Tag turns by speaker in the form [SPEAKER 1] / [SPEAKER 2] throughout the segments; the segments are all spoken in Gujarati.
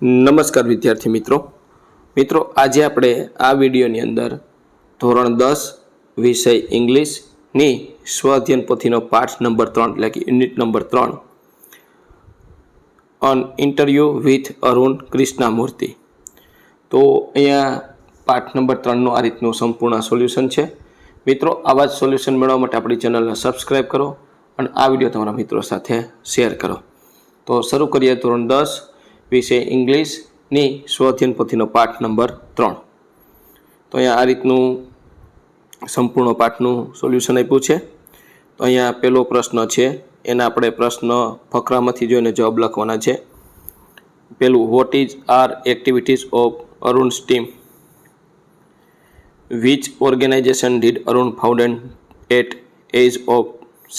[SPEAKER 1] નમસ્કાર વિદ્યાર્થી મિત્રો આજે આપણે આ વિડીયોની અંદર ધોરણ 10 વિષય ઇંગ્લિશની સ્વઅધ્યયન પોથીનો પાઠ નંબર 3 એટલે કે unit number 3 on interview with Arun Krishnamurthy. તો અહીંયા પાઠ નંબર 3નું આ રીતનું સંપૂર્ણ સોલ્યુશન છે. મિત્રો, આવા જ સોલ્યુશન મેળવવા માટે આપણી ચેનલને સબસ્ક્રાઈબ કરો અને આ વિડીયો તમારા મિત્રો સાથે શેર કરો. તો શરૂ કરીએ ધોરણ 10 વિષય ઇંગ્લિશની સ્વઅધ્યયન પોથીનો પાઠ નંબર 3. તો અહીંયા આ રીતનું સંપૂર્ણ પાઠનું સોલ્યુશન આપ્યું છે. તો અહીંયા પહેલો પ્રશ્ન છે, એના આપણે પ્રશ્ન ફકરામાંથી જોઈને જવાબ લખવાના છે. પહેલું, what is are activities of Arun's team? Which organization did Arun founded at age of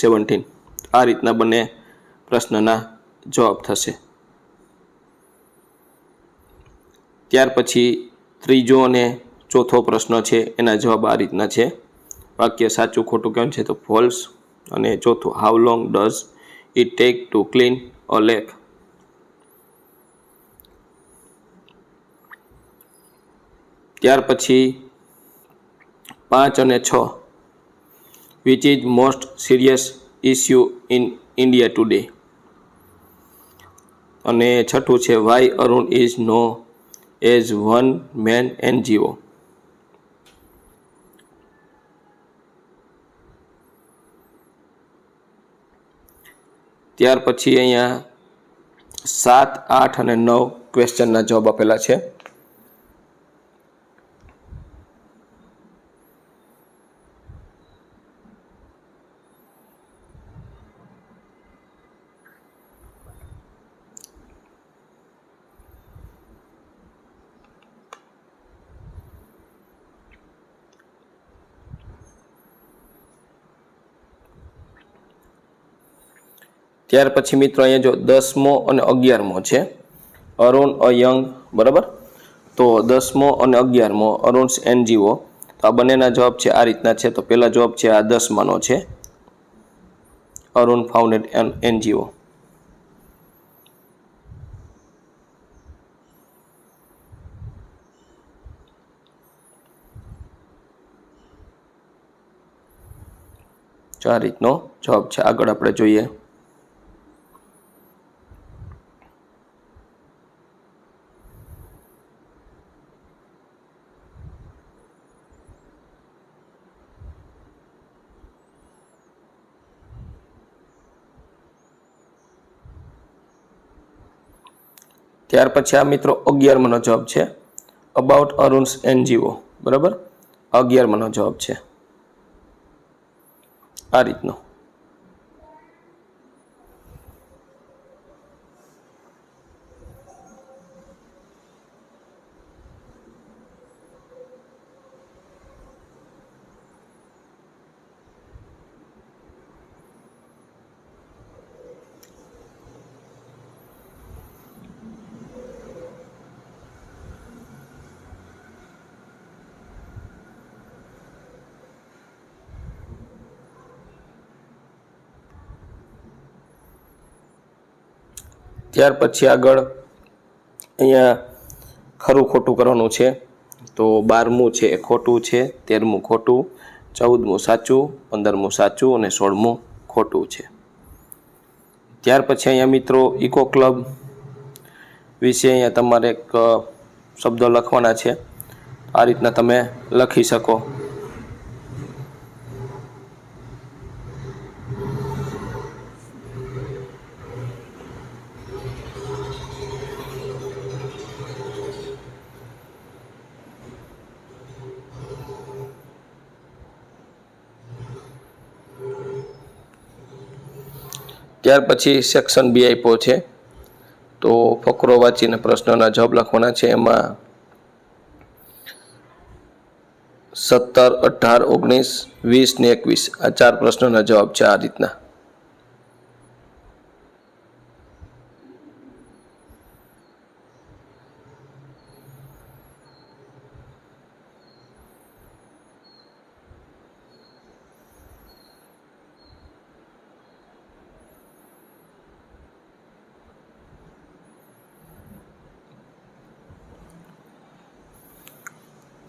[SPEAKER 1] 17? આ રીતના બંને પ્રશ્નના જવાબ થશે. ત્યાર પછી ત્રીજો અને ચોથો પ્રશ્ન છે, એના જવાબ આ રીતના છે. વાક્ય સાચું ખોટું કેમ છે તો ફોલ્સ. અને ચોથું, how long does it take to clean a lake? ત્યાર પછી 5 અને 6, which is most serious issue in India today? અને છઠ્ઠું છે, why Arun is known as one man NGO? ત્યાર પછી અહીંયા 7, 8 અને 9 ક્વેશ્ચનના જવાબ આપેલા છે. ત્યાર પછી મિત્રો અહીંયા જો 10મો અને 11મો છે, અરુણ અ યંગ, બરાબર. તો 10મો અને 11મો અરુણ્સ NGO. તો આ બંનેના જવાબ છે આ રીતના છે. તો પહેલા જવાબ છે આ 10માનો છે, અરુણ ફાઉન્ડેડ NGO. આ રીતનો જવાબ છે. આગળ આપણે જોઈએ. ત્યાર પછી આ મિત્રો 11માનો જવાબ છે, અબાઉટ અરુણ્સ NGO, બરાબર. 11માનો જવાબ છે આ રીતનો. ત્યાર પછી આગળ અહીંયા ખરું ખોટું કરવાનું છે. તો 12મું છે એ ખોટું છે, 13મું ખોટું, 14મું સાચું, 15મું સાચું અને 16મું ખોટું છે. ત્યાર પછી અહીંયા મિત્રો ઇકો ક્લબ વિશે અહીંયા તમારે એક શબ્દો લખવાના છે. આ રીતના તમે લખી શકો. ત્યાર પછી સેક્શન 2 આપ્યો છે. તો ફકરો વાંચીને પ્રશ્નના જવાબ લખવાના છે. એમાં 17, 18, 19, 20 ને 21 આ 4 પ્રશ્નોના જવાબ છે આ રીતના.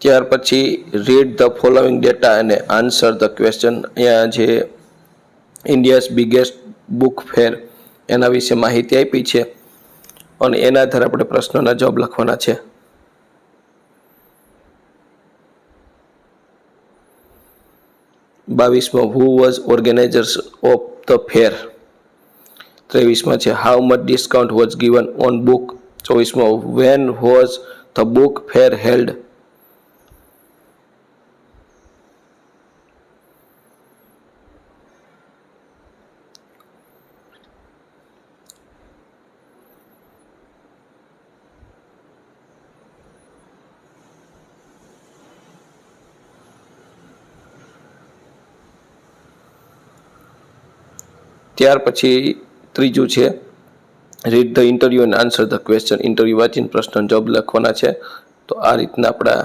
[SPEAKER 1] ત્યાર પછી રીડ ધ ફોલોઈંગ ડેટા અને આન્સર ધ ક્વેશ્ચન. અહીંયા જે ઇન્ડિયાઝ બિગેસ્ટ બુક ફેર એના વિશે માહિતી આપી છે અને એના આધારે આપણે પ્રશ્નના જવાબ લખવાના છે. 22 who was organisers of the fair. 23 છે how much discount was given on book. 24 when was the book fair held. ત્યાર પછી ત્રીજું છે read the interview and answer the question. Interview વાંચીને પ્રશ્ન જવાબ લખવાના છે. તો આ રીતના આપણા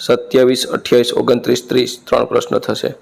[SPEAKER 1] 27, 28, 29, 30 3 પ્રશ્નો થશે.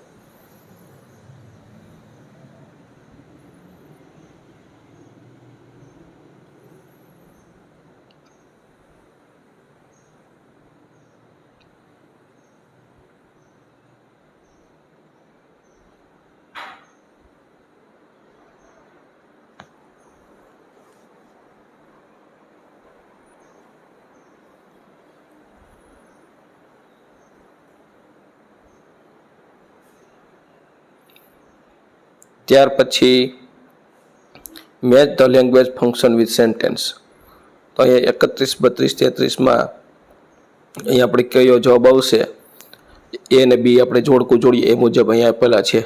[SPEAKER 1] ત્યાર પછી match the language function with sentence. તો અહીંયા 31, 32, 33માં અહીંયા આપણે કયો જવાબ આવશે એ અને બી આપણે જોડકું જોડીએ એ મુજબ અહીંયા આપેલા છે.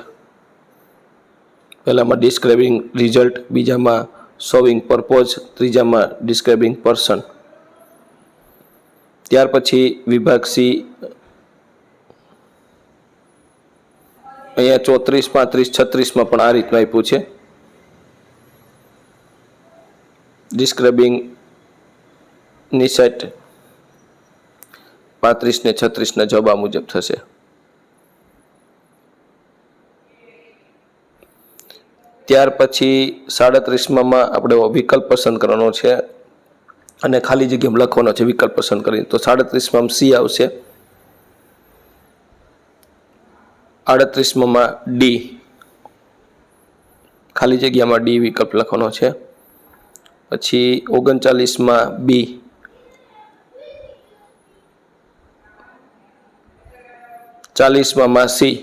[SPEAKER 1] પહેલામાં ડિસ્ક્રાઇબિંગ રિઝલ્ટ, બીજામાં શોવિંગ પર્પોઝ, ત્રીજામાં ડિસ્ક્રાઇબિંગ પર્સન. ત્યાર પછી વિભાગ સી અહીંયા 34, 35, 36માં પણ આ રીતનું આપ્યું છે. ડિસ્ક્રાઇબિંગ નિસેટ 35 ને 36ના જવાબ આ મુજબ થશે. ત્યાર પછી 37માં આપણે વિકલ્પ પસંદ કરવાનો છે અને ખાલી જગ્યામાં લખવાનો છે વિકલ્પ પસંદ કરીને. તો 37માં સી આવશે. 38માં ડી, ખાલી જગ્યામાં ડી વિકલ્પ લખવાનો છે. પછી 39માં બી, 40માં સી,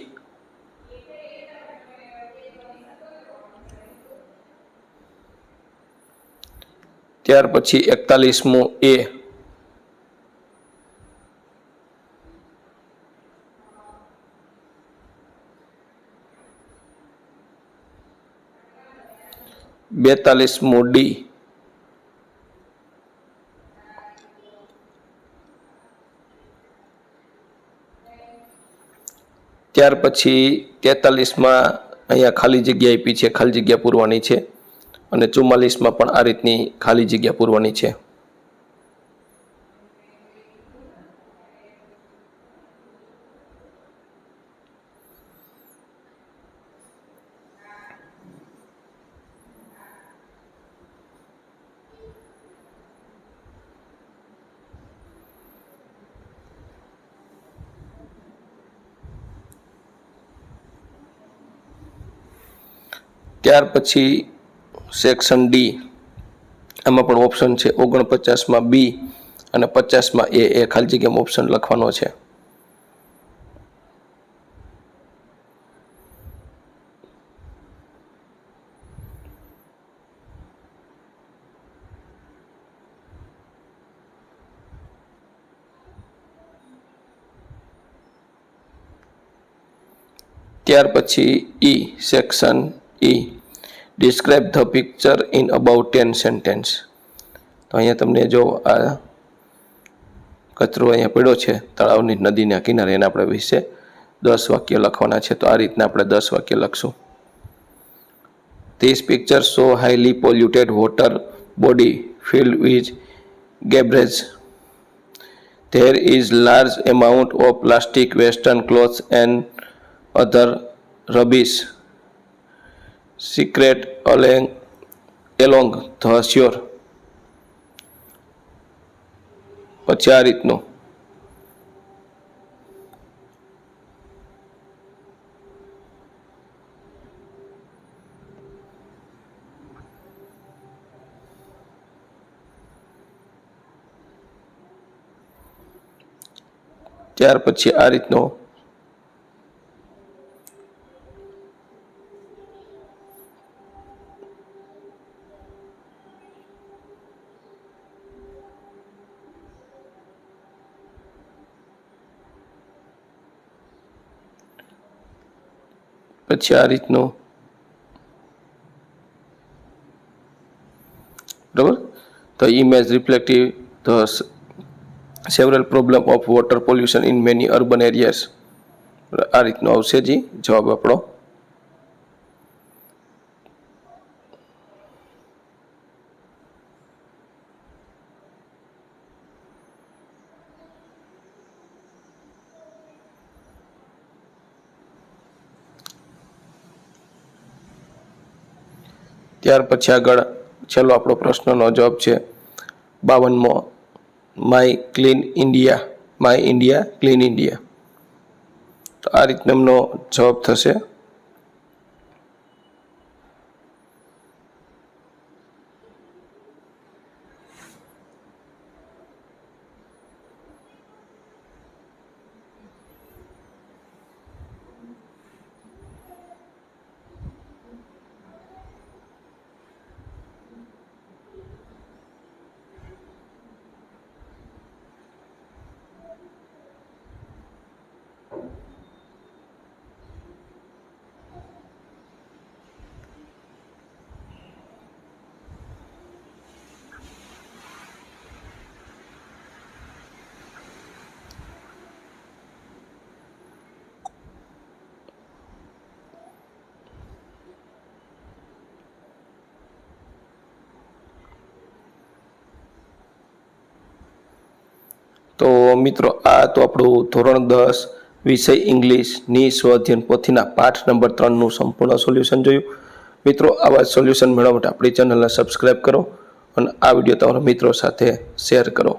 [SPEAKER 1] ત્યાર પછી 41મું એ, 42મું ડી, ત્યાર પછી 43માં અહીંયા ખાલી જગ્યા આપી છે, ખાલી જગ્યા પૂરવાની છે અને 44માં પણ આ રીતની ખાલી જગ્યા પૂરવાની છે. ત્યાર પછી સેક્શન ડી, આમાં પણ ઓપ્શન છે. 49માં બી અને 50માં એ ખાલી જગ્યામાં ઓપ્શન લખવાનો છે. ત્યાર પછી E, section E, describe the picture in about 10 sentence. તો અહીંયા તમને જો આ કચરો અહીંયા પડ્યો છે તળાવની નદીના કિનારે, એના આપણે વિશે 10 વાક્ય લખવાના છે. તો આ રીતના આપણે 10 વાક્ય લખશું. These pictures show highly polluted water body filled with garbage. There is large amount of plastic, western clothes and other rubbish secret along the shore. પછી આ રીતનું ત્યાર પછી આ રીતનો પછી આ રીતનો બરાબર. તો image reflective the several problem of water pollution in many urban areas. આ રીતનો આવશે જી જવાબ આપણો. ત્યાર પછી આગળ છેલ્લો આપણો પ્રશ્નનો જવાબ છે 52મો, માય ઇન્ડિયા ક્લીન ઇન્ડિયા. તો આ રીતનો એમનો જવાબ થશે. તો મિત્રો આ તો આપણું ધોરણ 10 વિષય ઇંગ્લિશની સ્વઅધ્યયન પોથીના પાઠ નંબર 3નું સંપૂર્ણ સોલ્યુશન જોયું. મિત્રો આવા સોલ્યુશન મેળવવા માટે આપણી ચેનલને સબસ્ક્રાઈબ કરો અને આ વિડીયો તમારા મિત્રો સાથે શેર કરો.